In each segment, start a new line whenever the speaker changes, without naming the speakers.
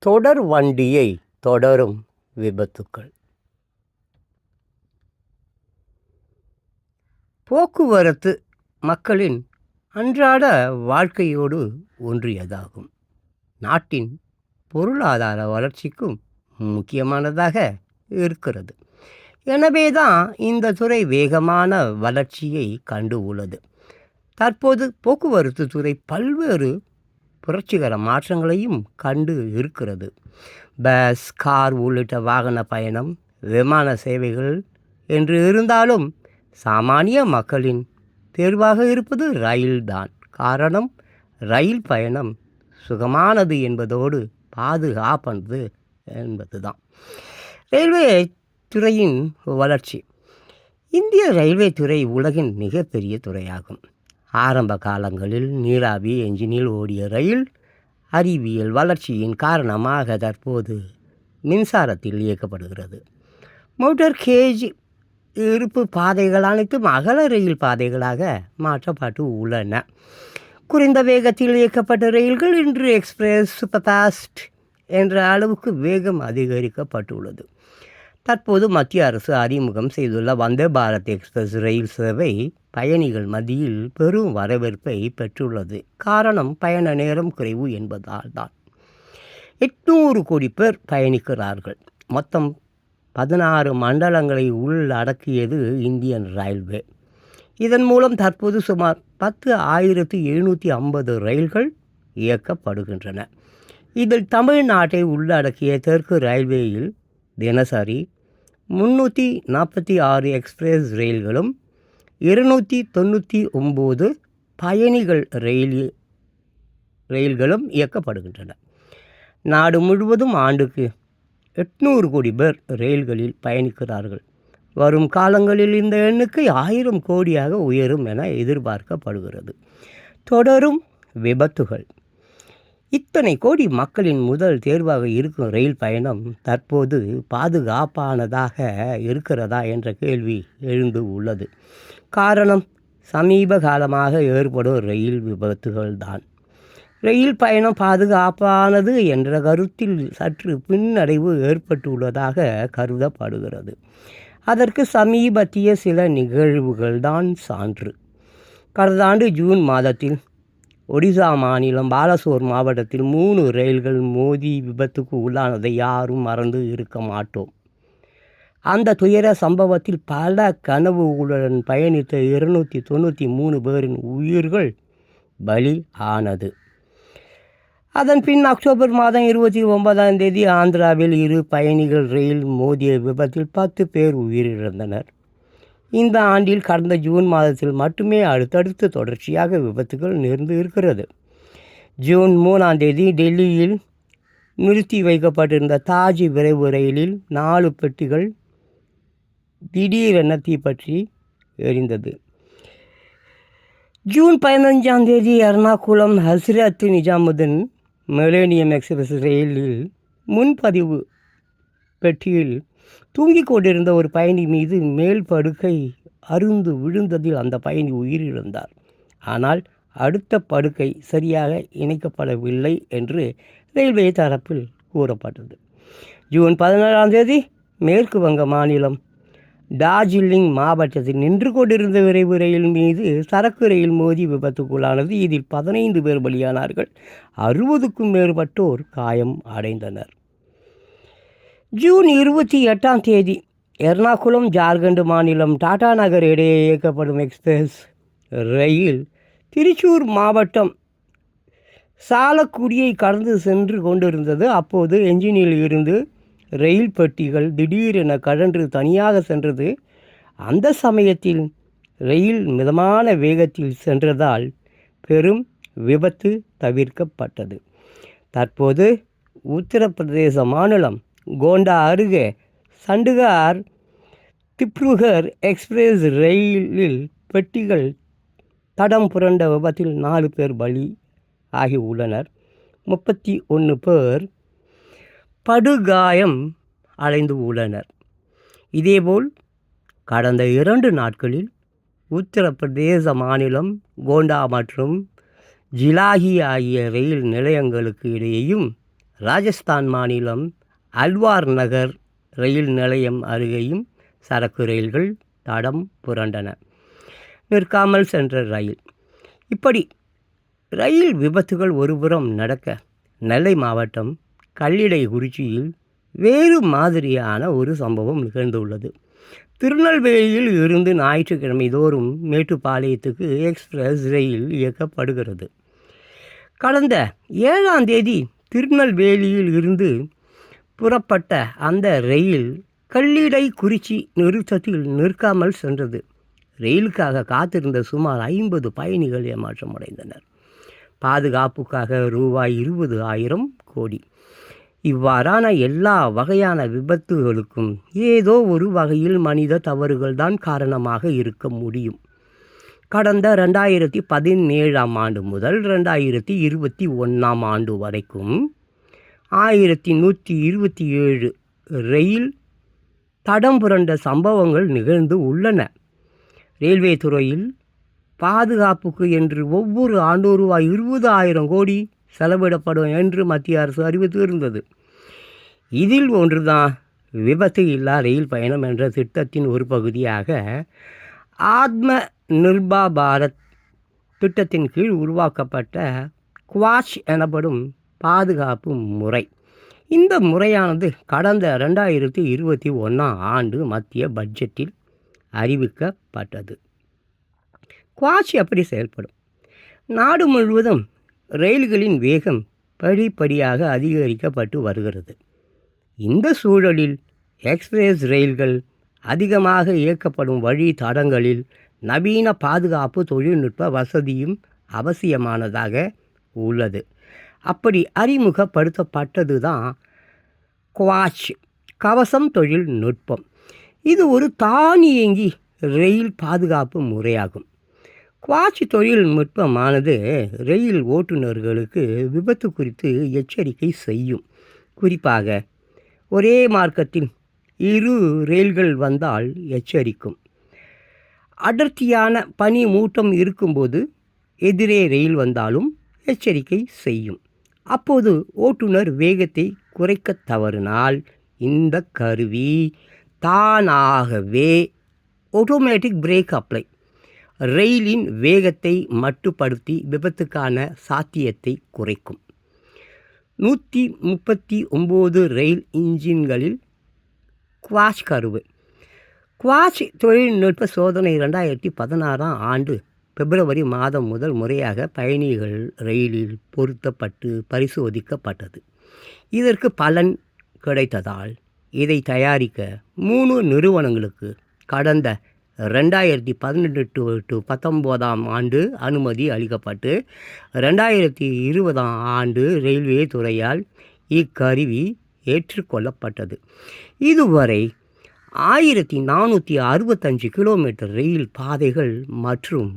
தொடர் வண்டியை தொடரும் விபத்துக்கள். போக்குவரத்து மக்களின் அன்றாட வாழ்க்கையோடு ஒன்றியதாகும். நாட்டின் பொருளாதார வளர்ச்சிக்கும் முக்கியமானதாக இருக்கிறது. எனவேதான் இந்த துறை வேகமான வளர்ச்சியை கண்டு உள்ளது. தற்போது போக்குவரத்து துறை பல்வேறு புரட்சிகர மாற்றங்களையும் கண்டு இருக்கிறது. பஸ், கார் உள்ளிட்ட வாகன பயணம், விமான சேவைகள் என்று இருந்தாலும் சாமானிய மக்களின் தேர்வாக இருப்பது ரயில்தான். காரணம், ரயில் பயணம் சுகமானது என்பதோடு பாதுகாப்பானது என்பதுதான். ரயில்வே துறையின் வளர்ச்சி. இந்திய ரயில்வே துறை உலகின் மிகப்பெரிய துறையாகும். ஆரம்ப காலங்களில் நீராவி என்ஜினில் ஓடிய ரயில் அறிவியல் வளர்ச்சியின் காரணமாக தற்போது மின்சாரத்தில் இயக்கப்படுகிறது. மோட்டார் கேஜ் இருப்பு பாதைகள் அனைத்தும் அகல ரயில் பாதைகளாக மாற்றப்பட்டு உள்ளன. குறைந்த வேகத்தில் இயக்கப்பட்ட ரயில்கள் இன்று எக்ஸ்பிரஸ், சூப்பர் ஃபாஸ்ட் என்ற அளவுக்கு வேகம் அதிகரிக்கப்பட்டுள்ளது. தற்போது மத்திய அரசு அறிமுகம் செய்துள்ள வந்தே பாரத் எக்ஸ்பிரஸ் ரயில் சேவை பயணிகள் மத்தியில் பெரும் வரவேற்பை பெற்றுள்ளது. காரணம், பயண நேரம் குறைவு என்பதால் தான். 800 கோடி பேர் பயணிக்கிறார்கள். மொத்தம் 16 மண்டலங்களை உள்ளடக்கியது இந்தியன் ரயில்வே. இதன் மூலம் தற்போது சுமார் 10,750 ரயில்கள் இயக்கப்படுகின்றன. இதில் தமிழ்நாட்டை உள்ளடக்கிய தெற்கு ரயில்வேயில் தினசரி 346 எக்ஸ்பிரஸ் ரயில்களும் 299 பயணிகள் ரயில்களும் இயக்கப்படுகின்றன. நாடு முழுவதும் ஆண்டுக்கு 800 கோடி பேர் ரயில்களில் பயணிக்கிறார்கள். வரும் காலங்களில் இந்த எண்ணிக்கை 1000 கோடியாக உயரும் என எதிர்பார்க்கப்படுகிறது. தொடரும் விபத்துகள். இத்தனை கோடி மக்களின் முதல் தேர்வாக இருக்கும் ரயில் பயணம் தற்போது பாதுகாப்பானதாக இருக்கிறதா என்ற கேள்வி எழுந்து உள்ளது. காரணம், சமீப காலமாக ஏற்படும் ரயில் விபத்துகள் தான். ரயில் பயணம் பாதுகாப்பானது என்ற கருத்தில் சற்று பின்னடைவு ஏற்பட்டுள்ளதாக கருதப்படுகிறது. அதற்கு சமீபத்திய சில நிகழ்வுகள் தான் சான்று. கடந்த ஆண்டு ஜூன் மாதத்தில் ஒடிசா மாநிலம் பாலசோர் மாவட்டத்தில் 3 ரயில்கள் மோதி விபத்துக்கு உள்ளானதை யாரும் மறந்து இருக்க மாட்டோம். அந்த துயர சம்பவத்தில் பல கனவுகளுடன் பயணித்த 293 பேரின் உயிர்கள் பலி ஆனது. அதன் பின் அக்டோபர் மாதம் 29ஆம் தேதி ஆந்திராவில் 2 பயணிகள் ரயில் மோதிய விபத்தில் 10 பேர் உயிரிழந்தனர். இந்த ஆண்டில் கடந்த ஜூன் மாதத்தில் மட்டுமே அடுத்தடுத்து தொடர்ச்சியாக விபத்துகள் நேர்ந்து இருக்கிறது. ஜூன் 3ஆம் தேதி டெல்லியில் நிறுத்தி வைக்கப்பட்டிருந்த தாஜ் விரைவு ரயிலில் 4 பெட்டிகள் திடீரென தீப்பற்றி எரிந்தது. ஜூன் 15ஆம் தேதி எர்ணாகுளம் ஹஸ்ரத் நிஜாமுதீன் மிலேனியம் எக்ஸ்பிரஸ் ரயிலில் முன்பதிவு பெட்டியில் தூங்கிக் கொண்டிருந்த ஒரு பயணி மீது மேல் படுக்கை அருந்து விழுந்ததில் அந்த பயணி உயிரிழந்தார். ஆனால் அடுத்த படுக்கை சரியாக இணைக்கப்படவில்லை என்று ரயில்வே தரப்பில் கூறப்பட்டது. ஜூன் 17ஆம் தேதி மேற்கு வங்க மாநிலம் டார்ஜிலிங் மாவட்டத்தில் நின்று கொண்டிருந்த விரைவு ரயில் மீது சரக்கு ரயில் மோதி விபத்துக்குள்ளானது. இதில் 15 பேர் பலியானார்கள். 60க்கும் மேற்பட்டோர் காயம் அடைந்தனர். ஜூன் 28ஆம் தேதி எர்ணாகுளம் ஜார்க்கண்ட் மாநிலம் டாடா நகர் இடையே இயக்கப்படும் எக்ஸ்பிரஸ் ரயில் திருச்சூர் மாவட்டம் சாலக்குடியை கடந்து சென்று கொண்டிருந்தது. அப்போது என்ஜினில் இருந்து ரயில் பெட்டிகள் திடீரென கழன்று தனியாக சென்றது. அந்த சமயத்தில் ரயில் மிதமான வேகத்தில் சென்றதால் பெரும் விபத்து தவிர்க்கப்பட்டது. தற்போது உத்தரப்பிரதேச மாநிலம் கோண்டா அருகே சண்டிகார் திப்ருகர் எக்ஸ்பிரஸ் ரயிலில் பெட்டிகள் தடம் புரண்ட விபத்தில் 4 பேர் பலி ஆகி உள்ளனர். 31 பேர் படுகாயம் அடைந்து உள்ளனர். இதேபோல் கடந்த 2 நாட்களில் உத்தரப்பிரதேச மாநிலம் கோண்டா மற்றும் ஜிலாகி ஆகிய ரயில் நிலையங்களுக்கு இடையேயும் ராஜஸ்தான் மாநிலம் அல்வார் நகர் ரயில் நிலையம் அருகேயும் சரக்கு ரயில்கள் தடம் புரண்டன. நிற்காமல் சென்ற ரயில். இப்படி ரயில் விபத்துகள் ஒருபுறம் நடக்க, நெல்லை மாவட்டம் கல்லிடைக்குறிச்சியில் வேறு மாதிரியான ஒரு சம்பவம் நிகழ்ந்துள்ளது. திருநெல்வேலியில் இருந்து ஞாயிற்றுக்கிழமை தோறும் மேட்டுப்பாளையத்துக்கு எக்ஸ்பிரஸ் ரயில் இயக்கப்படுகிறது. கடந்த 7ஆம் தேதி திருநெல்வேலியில் இருந்து புறப்பட்ட அந்த ரயில் கல்லிடைக்குறிச்சி நிறுத்தத்தில் நிற்காமல் சென்றது. ரயிலுக்காக காத்திருந்த சுமார் 50 பயணிகள் ஏமாற்றமடைந்தனர். பாதுகாப்புக்காக ரூபாய் 20,000 கோடி. இவ்வாறான எல்லா வகையான விபத்துகளுக்கும் ஏதோ ஒரு வகையில் மனித தவறுகள் தான் காரணமாக இருக்க முடியும். கடந்த 2017ஆம் ஆண்டு முதல் 2021ஆம் ஆண்டு வரைக்கும் 1127 ரயில் தடம் புரண்ட சம்பவங்கள் நிகழ்ந்து உள்ளன. ரயில்வே துறையில் பாதுகாப்புக்கு என்று ஒவ்வொரு ஆண்டும் ரூபாய் 20,000 கோடி செலவிடப்படும் என்று மத்திய அரசு அறிவித்து இருந்தது. இதில் ஒன்றுதான் விபத்து இல்லா ரயில் பயணம் என்ற திட்டத்தின் ஒரு பகுதியாக ஆத்ம நிர்பார் பாரத் திட்டத்தின் கீழ் உருவாக்கப்பட்ட குவாஷ் எனப்படும் பாதுகாப்பு முறை. இந்த முறையானது கடந்த 2021ஆம் ஆண்டு மத்திய பட்ஜெட்டில் அறிவிக்கப்பட்டது. குவாஷ் எப்படி செயல்படும்? நாடு முழுவதும் ரயில்களின் வேகம் படிப்படியாக அதிகரிக்கப்பட்டு வருகிறது. இந்த சூழலில் எக்ஸ்பிரஸ் ரயில்கள் அதிகமாக இயக்கப்படும் வழி தடங்களில் நவீன பாதுகாப்பு தொழில்நுட்ப வசதியும் அவசியமானதாக உள்ளது. அப்படி அறிமுகப்படுத்தப்பட்டது தான் குவாஷ் கவசம் தொழில்நுட்பம். இது ஒரு தானியங்கி ரயில் பாதுகாப்பு முறையாகும். குவாஷ் தொழில்நுட்பமானது ரயில் ஓட்டுநர்களுக்கு விபத்து குறித்து எச்சரிக்கை செய்யும். குறிப்பாக ஒரே மார்க்கத்தில் 2 ரயில்கள் வந்தால் எச்சரிக்கும். அடர்த்தியான பனி மூட்டம் இருக்கும்போது எதிரே ரயில் வந்தாலும் எச்சரிக்கை செய்யும். அப்போது ஓட்டுநர் வேகத்தை குறைக்க தவறினால் இந்த கருவி தானாகவே ஆட்டோமேட்டிக் பிரேக் அப்ளை ரயிலின் வேகத்தை மட்டுப்படுத்தி விபத்துக்கான சாத்தியத்தை குறைக்கும். 139 ரயில் இன்ஜின்களில் குவாஷ் கருவி. குவாஷ் தொழில்நுட்ப சோதனை 2016ஆம் ஆண்டு பிப்ரவரி மாதம் முதல் முறையாக பயணிகள் ரயிலில் பொருத்தப்பட்டு பரிசோதிக்கப்பட்டது. இதற்கு பலன் கிடைத்ததால் இதை தயாரிக்க 3 நிறுவனங்களுக்கு கடந்த 2018-19ஆம் ஆண்டு அனுமதி அளிக்கப்பட்டு 2020ஆம் ஆண்டு ரயில்வே துறையால் இக்கருவி ஏற்றுக்கொள்ளப்பட்டது. இதுவரை 1465 கிலோமீட்டர் ரயில் பாதைகள் மற்றும்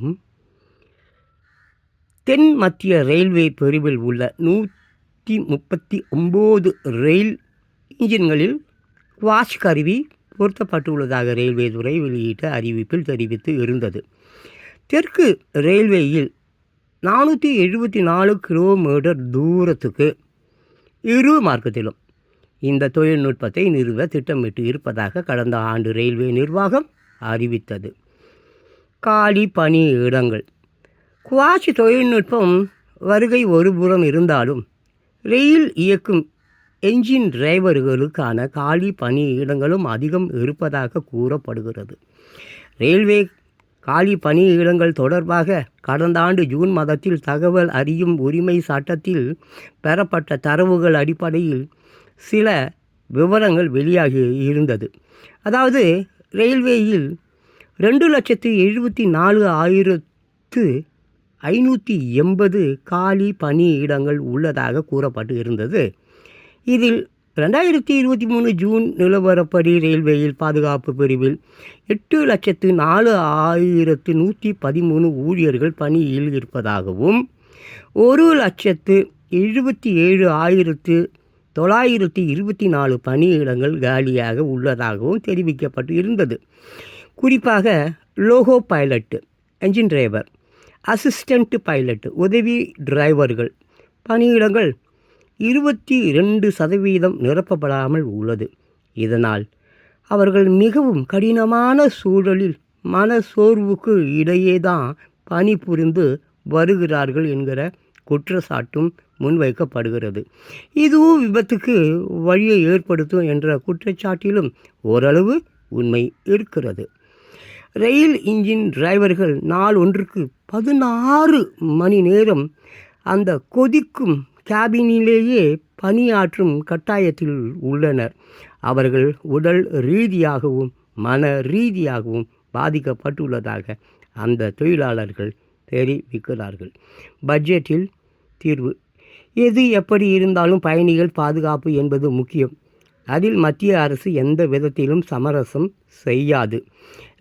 தென் மத்திய ரயில்வே பிரிவில் உள்ள 139 ரயில் இன்ஜின்களில் குவாஷ் கருவி பொருத்தப்பட்டுள்ளதாக ரயில்வே துறை வெளியிட்ட அறிவிப்பில் தெரிவித்து இருந்தது. தெற்கு ரயில்வேயில் 474 கிலோமீட்டர் தூரத்துக்கு 2 மார்க்கத்திலும் இந்த தொழில்நுட்பத்தை நிறுவ திட்டமிட்டு இருப்பதாக கடந்த ஆண்டு ரயில்வே நிர்வாகம் அறிவித்தது. காலி பணி இடங்கள். குவாஷ் தொழில்நுட்பம் வருகை ஒருபுறம் இருந்தாலும் ரயில் இயக்கும் என்ஜின் டிரைவர்களுக்கான காலி பணி இடங்களும் அதிகம் இருப்பதாக கூறப்படுகிறது. ரயில்வே காலி பணி இடங்கள் தொடர்பாக கடந்த ஆண்டு ஜூன் மாதத்தில் தகவல் அறியும் உரிமை சட்டத்தில் பெறப்பட்ட தரவுகள் அடிப்படையில் சில விவரங்கள் வெளியாகி இருந்தது. அதாவது ரயில்வேயில் 2,74,580 காலி பணி இடங்கள் உள்ளதாக கூறப்பட்டு இருந்தது. இதில் 2023 ஜூன் நிலவரப்படி ரயில்வேயில் பாதுகாப்பு பிரிவில் 8,04,113 ஊழியர்கள் பணியில் இருப்பதாகவும் 1,77,924 பணியிடங்கள் காலியாக உள்ளதாகவும் தெரிவிக்கப்பட்டு இருந்தது. குறிப்பாக loco pilot, engine driver, assistant pilot, உதவி டிரைவர்கள் பணியிடங்கள் 22% நிரப்பப்படாமல் உள்ளது. இதனால் அவர்கள் மிகவும் கடினமான சூழலில் மனசோர்வுக்கு இடையேதான் பணிபுரிந்து வருகிறார்கள் என்கிற குற்றச்சாட்டும் முன்வைக்கப்படுகிறது. இதுவும் விபத்துக்கு வழியை ஏற்படுத்தும் என்ற குற்றச்சாட்டிலும் ஓரளவு உண்மை இருக்கிறது. ரயில் இன்ஜின் டிரைவர்கள் நாள் ஒன்றுக்கு 16 மணி நேரம் அந்த கொதிக்கும் கேபினிலேயே பணியாற்றும் கட்டாயத்தில் உள்ளனர். அவர்கள் உடல் ரீதியாகவும் மன ரீதியாகவும் பாதிக்கப்பட்டுள்ளதாக அந்த தொழிலாளர்கள் தெரிவிக்கிறார்கள். பட்ஜெட்டில் தீர்வு. எது எப்படி இருந்தாலும் பயணிகள் பாதுகாப்பு என்பது முக்கியம். அதில் மத்திய அரசு எந்த விதத்திலும் சமரசம் செய்யாது.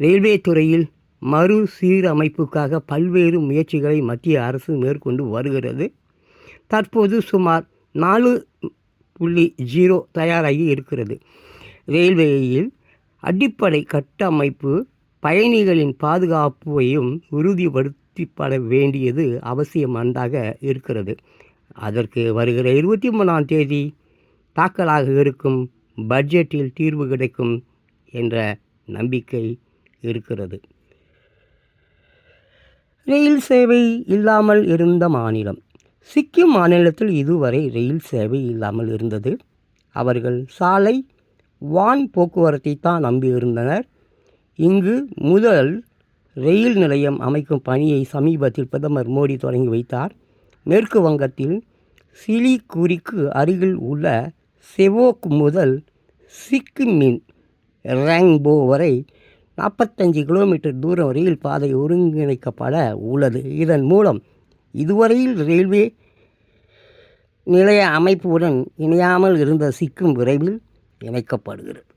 ரயில்வே துறையில் மறுசீரமைப்புக்காக பல்வேறு முயற்சிகளை மத்திய அரசு மேற்கொண்டு வருகிறது. தற்போது சுமார் 4.0 தயாராகி இருக்கிறது. ரயில்வேயில் அடிப்படை கட்டமைப்பு பயணிகளின் பாதுகாப்பையும் உறுதிப்படுத்தப்பட வேண்டியது அவசியமானதாக இருக்கிறது. அதற்கு வருகிற 23ஆம் தேதி தாக்கலாக இருக்கும் பட்ஜெட்டில் தீர்வு கிடைக்கும் என்ற நம்பிக்கை இருக்கிறது. ரயில் சேவை இல்லாமல் இருந்த மாநிலம். சிக்கிம் மாநிலத்தில் இதுவரை ரயில் சேவை இல்லாமல் இருந்தது. அவர்கள் சாலை வான் போக்குவரத்தை தான் நம்பியிருந்தனர். இங்கு முதல் ரயில் நிலையம் அமைக்கும் பணியை சமீபத்தில் பிரதமர் மோடி தொடங்கி வைத்தார். மேற்கு வங்கத்தில் சிலிகுரிக்கு அருகில் உள்ள செவோக் முதல் சிக்கிமின் ரேங்போ வரை 45 கிலோமீட்டர் தூரம் ரயில் பாதை ஒருங்கிணைக்கப்பட உள்ளது. இதன் மூலம் இதுவரையில் ரயில்வே நிலைய அமைப்புடன் இணையாமல் இருந்த சிக்கிம் விரைவில் இணைக்கப்படுகிறது.